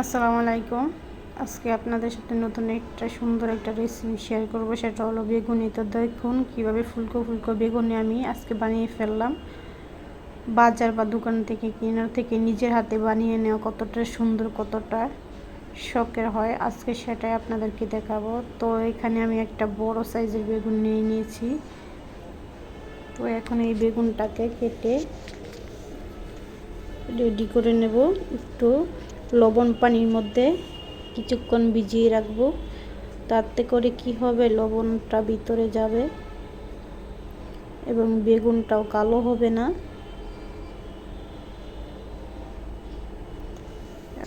আসসালামু আলাইকুম। আজকে আপনাদের সাথে নতুন একটা সুন্দর একটা রেসিপি শেয়ার করব। সেটা হলো বেগুনি। তো দেখুন কীভাবে ফুলকো ফুলকো বেগুনি আমি আজকে বানিয়ে ফেললাম। বাজার বা দোকান থেকে কেনার থেকে নিজের হাতে বানিয়ে নেওয়া কতটা সুন্দর, কতটা শখের হয়, আজকে সেটাই আপনাদেরকে দেখাবো। তো এখানে আমি একটা বড় সাইজের বেগুন নিয়ে নিয়েছি। তো এখন এই বেগুনটাকে কেটে রেডি করে নেব। একটু লবণ পানির মধ্যে কিছুক্ষণ ভিজিয়ে রাখবো। তাতে করে কি হবে, লবণটা ভিতরে যাবে এবং বেগুনটাও কালো হবে না,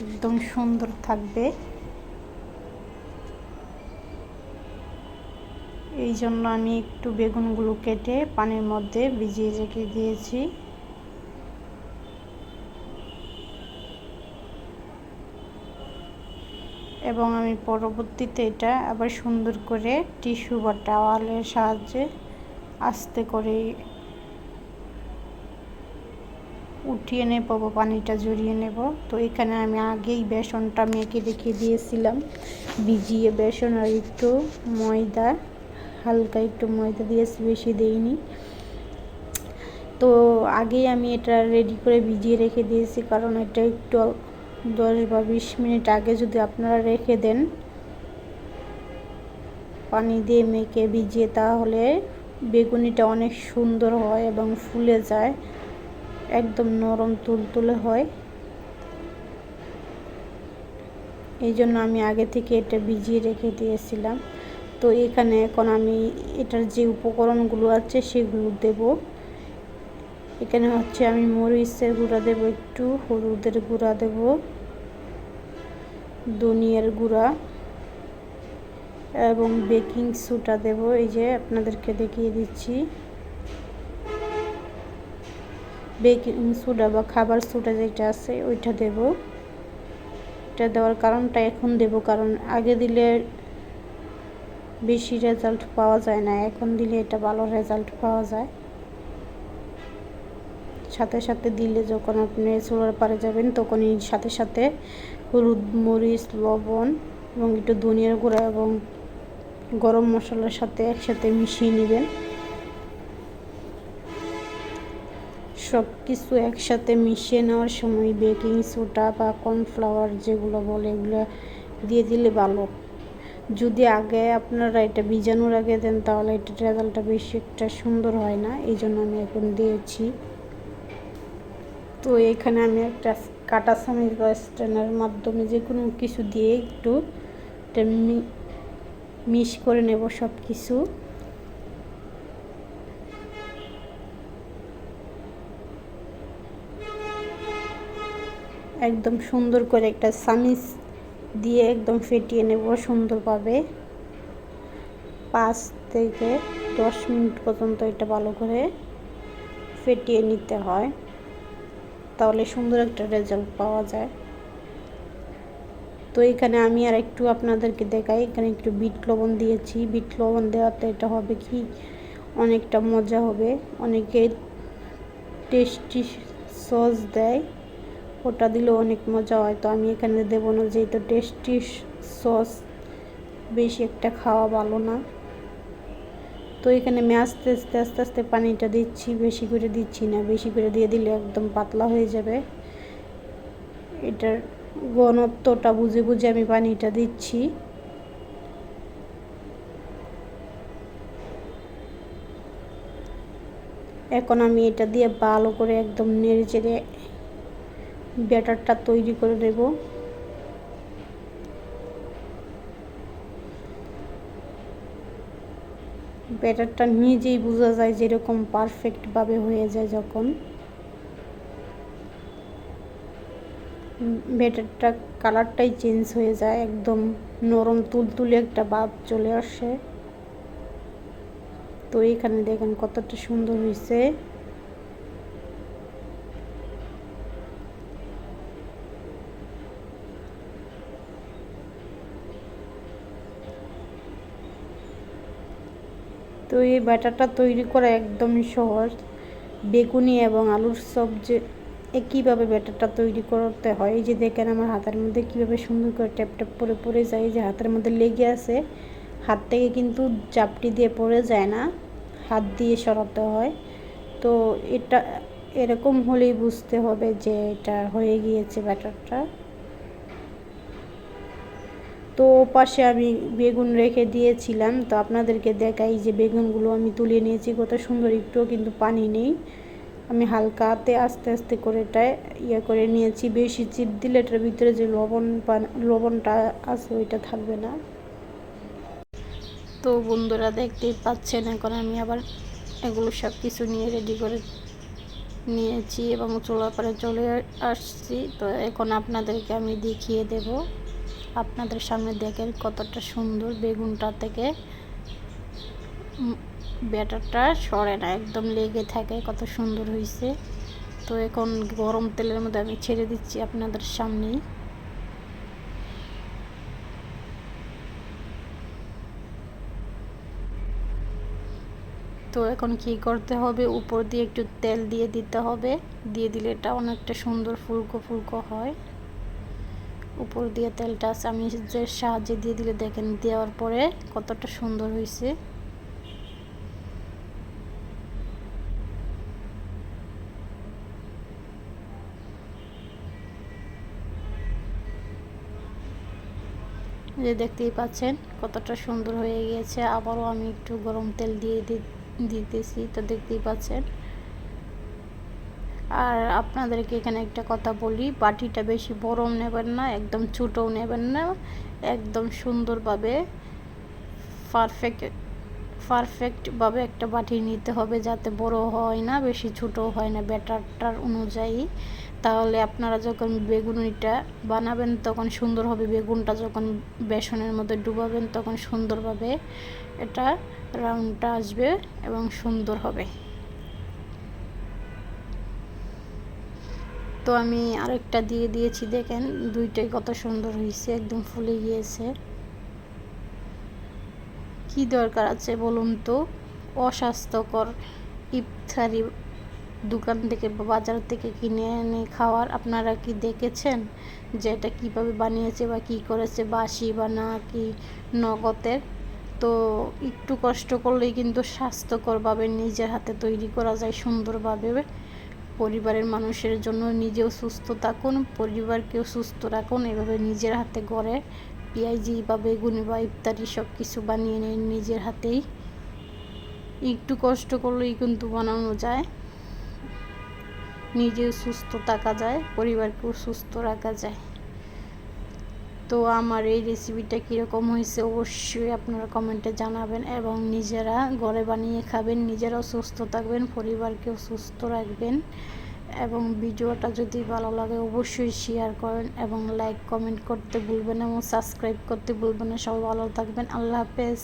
একদম সুন্দর থাকবে। এই জন্য আমি একটু বেগুনগুলো কেটে পানির মধ্যে ভিজিয়ে রেখে দিয়েছি। এবং আমি পরবর্তীতে এটা আবার সুন্দর করে টিস্যু বা টাওয়ালের সাহায্যে আস্তে করে উঠিয়ে নেব বা পানিটা জড়িয়ে নেব। তো এখানে আমি আগেই বেসনটা মেখে রেখে দিয়েছিলাম ভিজিয়ে, বেসন আর একটু ময়দা, হালকা একটু ময়দা দিয়েছি, বেশি দেইনি। তো আগেই আমি এটা রেডি করে ভিজিয়ে রেখে দিয়েছি, কারণ এটা একটু 10 বা 20 মিনিট আগে যদি আপনারা রেখে দেন পানি দিয়ে মেখে ভিজিয়ে, তাহলে বেগুনিটা অনেক সুন্দর হয় এবং ফুলে যায়, একদম নরম তুলতুলে হয়। এই জন্য আমি আগে থেকে এটা ভিজিয়ে রেখে দিয়েছিলাম। তো এখানে এখন আমি এটার যে উপকরণগুলো আছে সেগুলো দেব। এখানে হচ্ছে আমি মরিচের গুঁড়া দেব, একটু হলুদের গুঁড়া দেব, ধনিয়ার গুঁড়া এবং বেকিং সোডা দেব। এই যে আপনাদেরকে দেখিয়ে দিচ্ছি, বেকিং সোডা বা খাবার সোডা যেটা আছে ওইটা দেব। এটা দেওয়ার কারণটা এখন দেব, কারণ আগে দিলে বেশি রেজাল্ট পাওয়া যায় না, এখন দিলে এটা ভালো রেজাল্ট পাওয়া যায়। সাথে সাথে দিলে যখন আপনি চুলার পারে যাবেন তখনই সাথে সাথে হলুদ, মরিচ, লবণ এবং একটু ধনিয়ার গুঁড়া এবং গরম মশলার সাথে একসাথে মিশিয়ে নেবেন। সব কিছু একসাথে মিশিয়ে নেওয়ার সময় বেকিং সোডা বা কর্নফ্লাওয়ার যেগুলো বলে এগুলো দিয়ে দিলে ভালো। যদি আগে আপনারা এটা ভিজানোর আগে দেন তাহলে এটা রেজাল্টটা বেশি একটা সুন্দর হয় না, এই জন্য আমি এখন দিয়েছি। তো এখানে আমি একটা কাঁটা চামচ বা স্ট্রেনারের মাধ্যমে যে কোনো কিছু দিয়ে একটু মিক্স করে নেব সব কিছু। একদম সুন্দর করে একটা চামচ দিয়ে একদম ফেটিয়ে নেব সুন্দরভাবে। 5 থেকে 10 মিনিট পর্যন্ত এটা ভালো করে ফেটিয়ে নিতে হয়, তাহলে সুন্দর একটা রেজাল্ট পাওয়া যায়। তো এখানে আমি আর একটু আপনাদেরকে দেখাই, এখানে একটু বিট লবণ দিয়েছি। বিট লবণ দেওয়াতে এটা হবে কি, অনেকটা মজা হবে। অনেকে টেস্টি সস দেয়, ওটা দিলেও অনেক মজা হয়। তো আমি এখানে দেবো না, যেহেতু টেস্টি সস বেশি একটা খাওয়া ভালো না। তো এখানে আমি আস্তে আস্তে আস্তে আস্তে পানিটা দিচ্ছি, বেশি করে দিচ্ছি না, বেশি করে দিয়ে দিলে একদম পাতলা হয়ে যাবে। এটার ঘনত্বটা বুঝে বুঝে আমি পানিটা দিচ্ছি। এখন আমি এটা দিয়ে ভালো করে একদম নেড়ে চেড়ে ব্যাটারটা তৈরি করে দেব। ব্যাটারটা নিজেই বোঝা যায় যেরকম পারফেক্টভাবে হয়ে যায়, যখন ব্যাটারটা কালারটাই চেঞ্জ হয়ে যায়, একদম নরম তুলতুলে একটা ভাব চলে আসে। তো এখানে দেখেন কতটা সুন্দর হয়েছে। তো এই ব্যাটারটা তৈরি করা একদমই সহজ। বেগুনি এবং আলুর চপ যে কীভাবে ব্যাটারটা তৈরি করতে হয়। এই যে দেখেন আমার হাতের মধ্যে কীভাবে সুন্দর করে ট্যাপ ট্যাপ পরে পড়ে যায়, যে হাতের মধ্যে লেগে আছে, হাত থেকে কিন্তু চাপটি দিয়ে পড়ে যায় না, হাত দিয়ে সরাতে হয়। তো এটা এরকম হলেই বুঝতে হবে যে এটা হয়ে গিয়েছে ব্যাটারটা। তো পাশে আমি বেগুন রেখে দিয়েছিলাম, তো আপনাদেরকে দেখাই যে বেগুনগুলো আমি তুলে নিয়েছি, কত সুন্দর, একটুও কিন্তু পানি নেই। আমি হালকাতে আস্তে আস্তে করে এটা করে নিয়েছি। বেশি চিপ দিলে এটার ভিতরে যে লবণটা আছে ওইটা থাকবে না। তো বন্ধুরা দেখতেই পাচ্ছেন, এখন আমি আবার এগুলো সব কিছু নিয়ে রেডি করে নিয়েছি এবং চুলার পরে চলে আসছি। তো এখন আপনাদেরকে আমি দেখিয়ে দেব, আপনাদের সামনে দেখেন কতটা সুন্দর বেগুনটা থেকে ব্যাটারটা সরে না, একদম লেগে থাকে, কত সুন্দর হয়েছে। তো এখন গরম তেলের মধ্যে আমি ছেড়ে দিচ্ছি আপনাদের সামনেই। তো এখন কি করতে হবে, উপর দিয়ে একটু তেল দিয়ে দিতে হবে, দিয়ে দিলে এটা অনেকটা সুন্দর ফুলকো ফুলকো হয়। উপর দিয়ে তেলটা আমি যে সাহায্যে দিয়ে দিলে দেখেন, দেওয়ার পরে কতটা সুন্দর হয়েছে। যে দেখতেই পাচ্ছেন কতটা সুন্দর হয়ে গিয়েছে। আবারও আমি একটু গরম তেল দিয়ে দিতেছি, তো দেখতেই পাচ্ছেন। আর আপনাদেরকে এখানে একটা কথা বলি, বাটিটা বেশি বড় নেবেন না, একদম ছোটও নেবেন না, একদম সুন্দরভাবে পারফেক্টভাবে একটা বাটি নিতে হবে, যাতে বড় হয় না বেশি ছোটও হয় না ব্যাটারটার অনুযায়ী। তাহলে আপনারা যখন বেগুনিটা বানাবেন তখন সুন্দর হবে, বেগুনটা যখন বেসনের মধ্যে ডুবাবেন তখন সুন্দরভাবে এটা রাউন্ডটা আসবে এবং সুন্দর হবে। তো আমি আরেকটা দিয়ে দিয়েছি, দেখেন দুইটাই কত সুন্দর হয়েছে, একদম ফুলে গিয়েছে। কি দরকার আছে বলুন তো অস্বাস্থ্যকর ইফতারি দোকান থেকে বা বাজার থেকে কিনে এনে খাওয়ার? আপনারা কি দেখেছেন যে এটা কীভাবে বানিয়েছে বা কী করেছে, বাসি বা না কি নগদের? তো একটু কষ্ট করলেই কিন্তু স্বাস্থ্যকরভাবে নিজের হাতে তৈরি করা যায় সুন্দরভাবে। পরিবারের মানুষের জন্য নিজেও সুস্থ থাকুন, পরিবারকেও সুস্থ রাখুন। এভাবে নিজের হাতে গড়ে পেঁয়াজি বা বেগুনি বা ইফতারি সব কিছু বানিয়ে নিন নিজের হাতেই। একটু কষ্ট করলেই কিন্তু বানানো যায়, নিজেও সুস্থ থাকা যায়, পরিবারকেও সুস্থ রাখা যায়। তো আমার এই রেসিপিটা কীরকম হয়েছে অবশ্যই আপনারা কমেন্টে জানাবেন, এবং নিজেরা ঘরে বানিয়ে খাবেন, নিজেরাও সুস্থ থাকবেন, পরিবারকেও সুস্থ রাখবেন। এবং ভিডিওটা যদি ভালো লাগে অবশ্যই শেয়ার করেন এবং লাইক কমেন্ট করতে ভুলবেন না এবং সাবস্ক্রাইব করতে ভুলবেন না। সবাই ভালো থাকবেন, আল্লাহ হাফেজ।